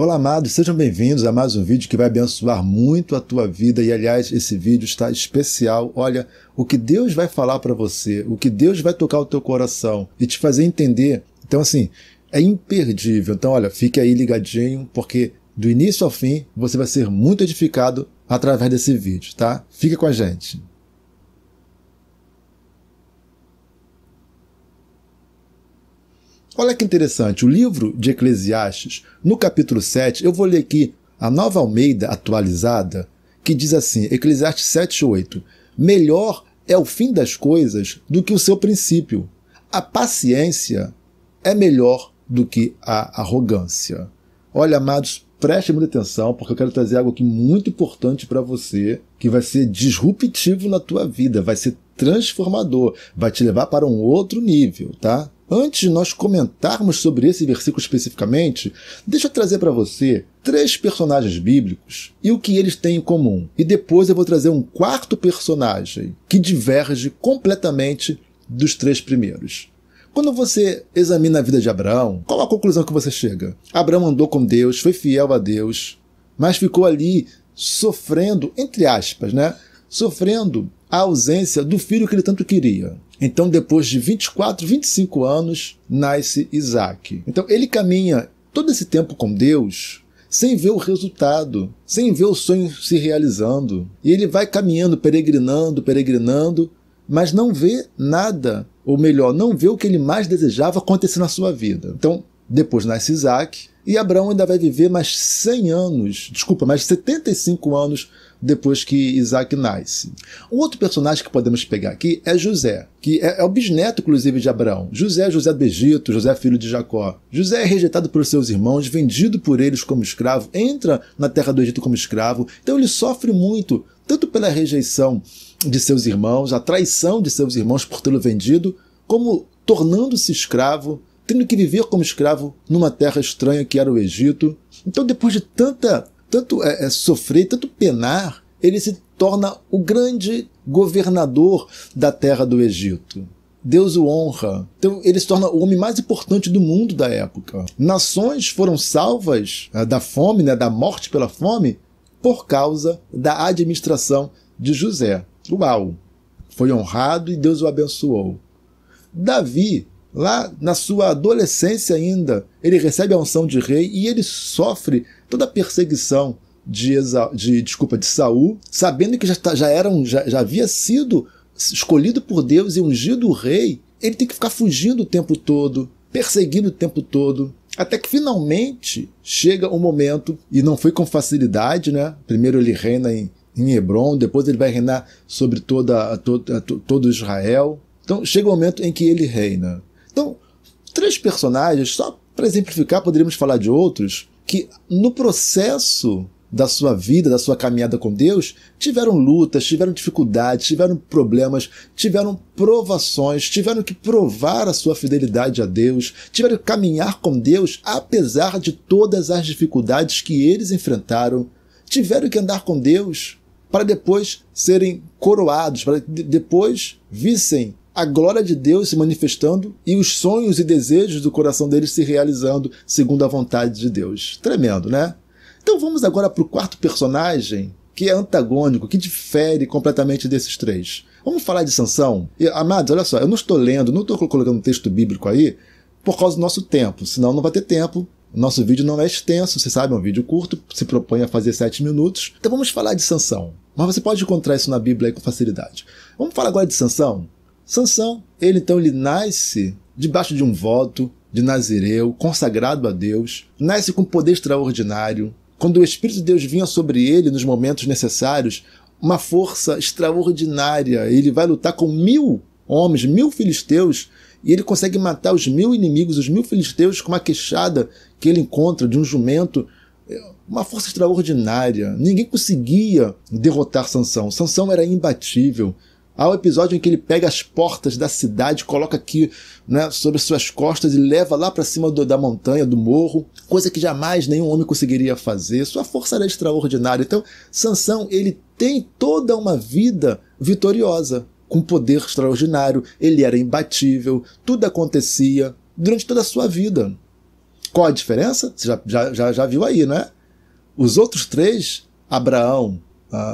Olá, amados, sejam bem-vindos a mais um vídeo que vai abençoar muito a tua vida. E, aliás, esse vídeo está especial. Olha, o que Deus vai falar para você, o que Deus vai tocar o teu coração e te fazer entender. Então, assim, é imperdível. Então, olha, fique aí ligadinho, porque do início ao fim você vai ser muito edificado através desse vídeo, tá? Fica com a gente. Olha que interessante, o livro de Eclesiastes, no capítulo 7, eu vou ler aqui a Nova Almeida atualizada, que diz assim, Eclesiastes 7:8, melhor é o fim das coisas do que o seu princípio. A paciência é melhor do que a arrogância. Olha, amados, preste muita atenção, porque eu quero trazer algo aqui muito importante para você, que vai ser disruptivo na tua vida, vai ser transformador, vai te levar para um outro nível, tá? Antes de nós comentarmos sobre esse versículo especificamente, deixa eu trazer para você 3 personagens bíblicos e o que eles têm em comum. E depois eu vou trazer um 4º personagem que diverge completamente dos 3 primeiros. Quando você examina a vida de Abraão, qual a conclusão que você chega? Abraão andou com Deus, foi fiel a Deus, mas ficou ali sofrendo, entre aspas, né? Sofrendo a ausência do filho que ele tanto queria. Então, depois de 24, 25 anos, nasce Isaac. Então, ele caminha todo esse tempo com Deus sem ver o resultado, sem ver o sonho se realizando. E ele vai caminhando, peregrinando, mas não vê nada, ou melhor, não vê o que ele mais desejava acontecer na sua vida. Então, depois nasce Isaac, e Abraão ainda vai viver mais 100 anos, mais 75 anos depois que Isaac nasce. Um outro personagem que podemos pegar aqui é José, que é o bisneto, inclusive, de Abraão. José do Egito, José filho de Jacó. José é rejeitado por seus irmãos, vendido por eles como escravo, entra na terra do Egito como escravo. Então ele sofre muito, tanto pela rejeição de seus irmãos, a traição de seus irmãos por tê-lo vendido, como tornando-se escravo, tendo que viver como escravo numa terra estranha que era o Egito. Então, depois de tanto sofrer, tanto penar, ele se torna o grande governador da terra do Egito. Deus o honra. Então, ele se torna o homem mais importante do mundo da época. Nações foram salvas da fome, da morte pela fome, por causa da administração de José. Uau! Foi honrado e Deus o abençoou. Davi, lá na sua adolescência ainda, ele recebe a unção de rei e ele sofre toda a perseguição de Saul, sabendo que já havia sido escolhido por Deus e ungido o rei. Ele tem que ficar fugindo o tempo todo, perseguindo o tempo todo, até que finalmente chega o momento, e não foi com facilidade, né? Primeiro ele reina em Hebrom, depois ele vai reinar sobre todo Israel. Então chega o momento em que ele reina. Então, 3 personagens, só para exemplificar, poderíamos falar de outros, que no processo da sua vida, da sua caminhada com Deus, tiveram lutas, tiveram dificuldades, tiveram problemas, tiveram provações, tiveram que provar a sua fidelidade a Deus, tiveram que caminhar com Deus apesar de todas as dificuldades que eles enfrentaram, tiveram que andar com Deus para depois serem coroados, para depois vissem a glória de Deus se manifestando e os sonhos e desejos do coração deles se realizando segundo a vontade de Deus. Tremendo, né? Então vamos agora para o 4º personagem, que é antagônico, que difere completamente desses 3. Vamos falar de Sansão? E, amados, olha só, eu não estou lendo, não estou colocando um texto bíblico aí por causa do nosso tempo, senão não vai ter tempo. O nosso vídeo não é extenso, você sabe, é um vídeo curto, se propõe a fazer 7 minutos. Então vamos falar de Sansão. Mas você pode encontrar isso na Bíblia aí com facilidade. Vamos falar agora de Sansão? Sansão, ele nasce debaixo de um voto de Nazireu, consagrado a Deus, nasce com poder extraordinário. Quando o Espírito de Deus vinha sobre ele nos momentos necessários, uma força extraordinária, ele vai lutar com 1000 homens, 1000 filisteus, e ele consegue matar os 1000 inimigos, os 1000 filisteus, com uma queixada que ele encontra de um jumento. Uma força extraordinária. Ninguém conseguia derrotar Sansão. Sansão era imbatível. Há o episódio em que ele pega as portas da cidade, coloca aqui, né, sobre suas costas e leva lá para cima da montanha, do morro, coisa que jamais nenhum homem conseguiria fazer. Sua força era extraordinária. Então, Sansão, ele tem toda uma vida vitoriosa, com poder extraordinário. Ele era imbatível, tudo acontecia durante toda a sua vida. Qual a diferença? Você já viu aí, né? Os outros três, Abraão,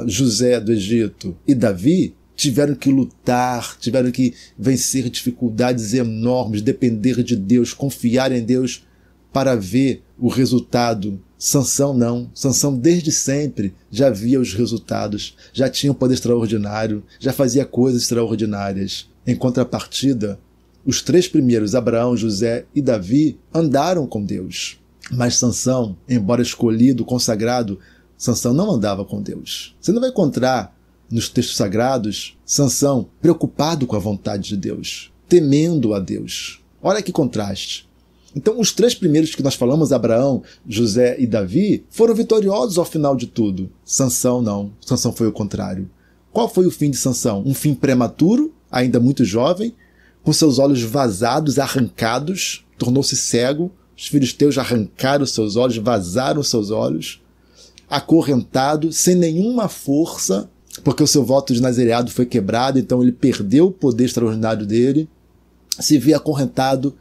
José do Egito e Davi, tiveram que lutar, tiveram que vencer dificuldades enormes, depender de Deus, confiar em Deus para ver o resultado. Sansão não. Sansão desde sempre já via os resultados, já tinha um poder extraordinário, já fazia coisas extraordinárias. Em contrapartida, os três primeiros, Abraão, José e Davi, andaram com Deus. Mas Sansão, embora escolhido, consagrado, Sansão não andava com Deus. Você não vai encontrar nos textos sagrados Sansão preocupado com a vontade de Deus, temendo a Deus. Olha que contraste. Então, os três primeiros que nós falamos, Abraão, José e Davi, foram vitoriosos ao final de tudo. Sansão não. Sansão foi o contrário. Qual foi o fim de Sansão? Um fim prematuro, ainda muito jovem, com seus olhos vazados, arrancados, tornou-se cego. Os filisteus arrancaram seus olhos, vazaram seus olhos, acorrentado, sem nenhuma força, porque o seu voto de nazireado foi quebrado, então ele perdeu o poder extraordinário dele, se vê acorrentado.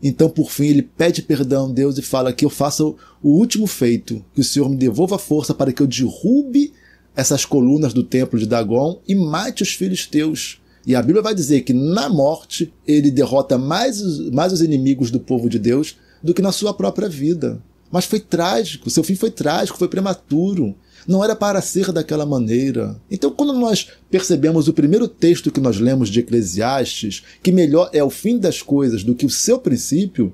Então, por fim, ele pede perdão a Deus e fala que eu faça o último feito, que o Senhor me devolva a força para que eu derrube essas colunas do templo de Dagon e mate os filisteus. E a Bíblia vai dizer que na morte ele derrota mais os inimigos do povo de Deus do que na sua própria vida. Mas foi trágico, seu fim foi trágico, foi prematuro. Não era para ser daquela maneira. Então, quando nós percebemos o primeiro texto que nós lemos de Eclesiastes, que melhor é o fim das coisas do que o seu princípio,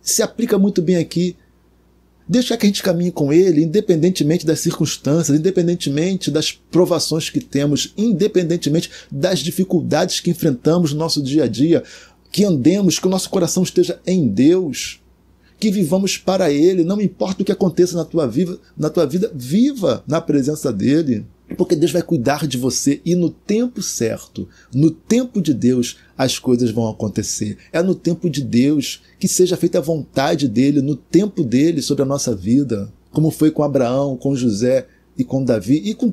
se aplica muito bem aqui. Deixa que a gente caminhe com ele, independentemente das circunstâncias, independentemente das provações que temos, independentemente das dificuldades que enfrentamos no nosso dia a dia, que andemos, que o nosso coração esteja em Deus, que vivamos para Ele, não importa o que aconteça na tua vida, viva na presença dEle, porque Deus vai cuidar de você e no tempo certo, no tempo de Deus, as coisas vão acontecer. É no tempo de Deus, que seja feita a vontade dEle, no tempo dEle sobre a nossa vida, como foi com Abraão, com José e com Davi e com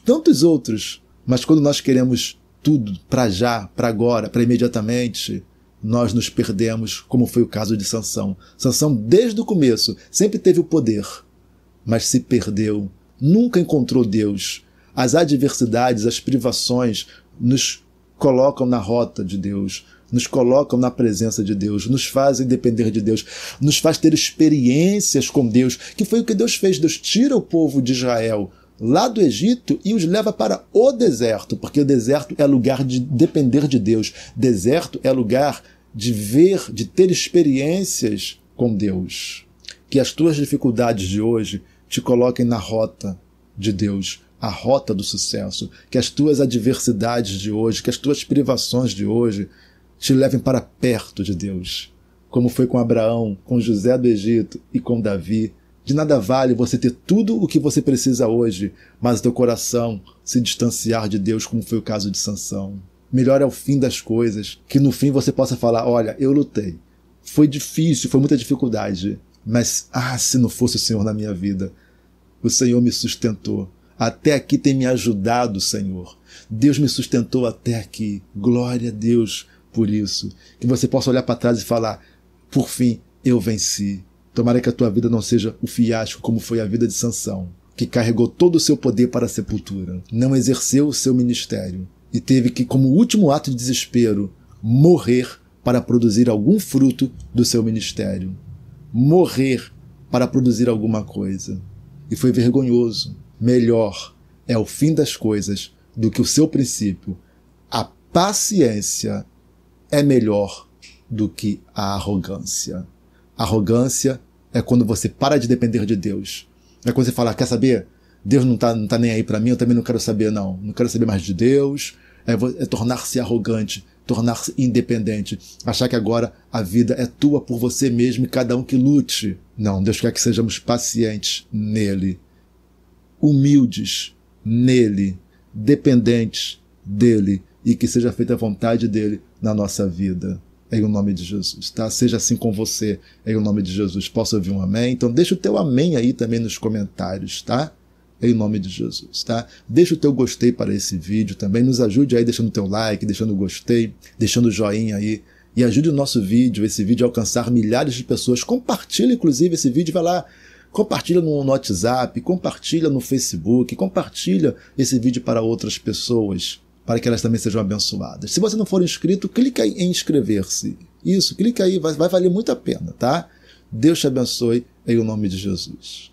tantos outros. Mas quando nós queremos tudo para já, para agora, para imediatamente, nós nos perdemos, como foi o caso de Sansão. Sansão, desde o começo, sempre teve o poder, mas se perdeu, nunca encontrou Deus. As adversidades, as privações nos colocam na rota de Deus, nos colocam na presença de Deus, nos fazem depender de Deus, nos faz ter experiências com Deus, que foi o que Deus fez. Deus tira o povo de Israel lá do Egito e os leva para o deserto, porque o deserto é lugar de depender de Deus. Deserto é lugar de ver, de ter experiências com Deus. Que as tuas dificuldades de hoje te coloquem na rota de Deus, a rota do sucesso. Que as tuas adversidades de hoje, que as tuas privações de hoje te levem para perto de Deus. Como foi com Abraão, com José do Egito e com Davi. De nada vale você ter tudo o que você precisa hoje, mas teu coração se distanciar de Deus, como foi o caso de Sansão. Melhor é o fim das coisas, que no fim você possa falar, olha, eu lutei. Foi difícil, foi muita dificuldade, mas, se não fosse o Senhor na minha vida, o Senhor me sustentou. Até aqui tem me ajudado, Senhor. Deus me sustentou até aqui. Glória a Deus por isso. Que você possa olhar para trás e falar, por fim, eu venci. Tomara que a tua vida não seja o fiasco como foi a vida de Sansão, que carregou todo o seu poder para a sepultura, não exerceu o seu ministério e teve que, como último ato de desespero, morrer para produzir algum fruto do seu ministério. Morrer para produzir alguma coisa. E foi vergonhoso. Melhor é o fim das coisas do que o seu princípio. A paciência é melhor do que a arrogância. Arrogância é quando você para de depender de Deus. É quando você fala, quer saber? Deus não tá nem aí para mim, eu também não quero saber, não. Não quero saber mais de Deus. É tornar-se arrogante, tornar-se independente. Achar que agora a vida é tua por você mesmo e cada um que lute. Não, Deus quer que sejamos pacientes nele. Humildes nele. Dependentes dele. E que seja feita a vontade dele na nossa vida. Em nome de Jesus, tá? Seja assim com você, em nome de Jesus. Posso ouvir um amém? Então deixa o teu amém aí também nos comentários, tá? Em nome de Jesus, tá? Deixa o teu gostei para esse vídeo também. Nos ajude aí deixando o teu like, deixando o gostei, deixando o joinha aí e ajude o nosso vídeo, esse vídeo a alcançar milhares de pessoas. Compartilha, inclusive, esse vídeo, vai lá, compartilha no WhatsApp, compartilha no Facebook, compartilha esse vídeo para outras pessoas, para que elas também sejam abençoadas. Se você não for inscrito, clica aí em inscrever-se. Isso, clica aí, vai valer muito a pena, tá? Deus te abençoe em nome de Jesus.